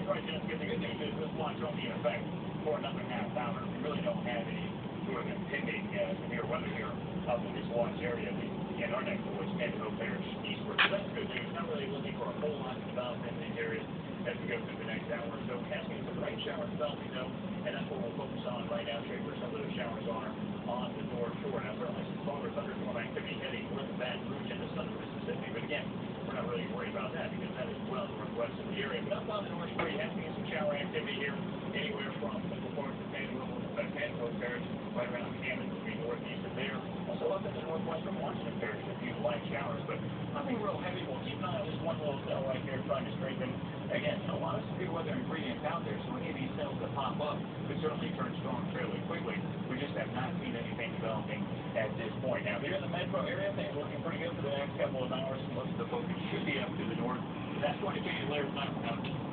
That's right, Jessica. The good news is this watch won't be in effect for another half hour. We really don't have any sort of impending severe weather here up in this watch area. And our next voice can go bearish eastward. So that's good news. Not really looking for a whole lot to develop in these areas as we go through the next hour or so. Casting some rain showers developing though, and that's what we'll focus on right now. Check where some of those showers are on the North Shore. Now, certainly some stronger thunderstorm activity heading north of Baton Rouge into southern Mississippi. But again, we're not really worried about that because that is well northwest of the area. But up on the North Shore, you have seen some shower activity here anywhere from central parts of Panhandle Parish, right around Hammond, moving northeast of there. Also up in the northwestern Washington Parish, a few light showers, but nothing real heavy. We'll keep an eye on this one little cell right there trying to strengthen. Again, a lot of severe weather ingredients out there, so any of these cells that pop up could certainly turn strong fairly quickly. We just have not seen anything developing at this point. Now, here in the metro area, things are looking pretty good for the next couple of hours. Most of the focus should be up to the north. That's going to change later tonight.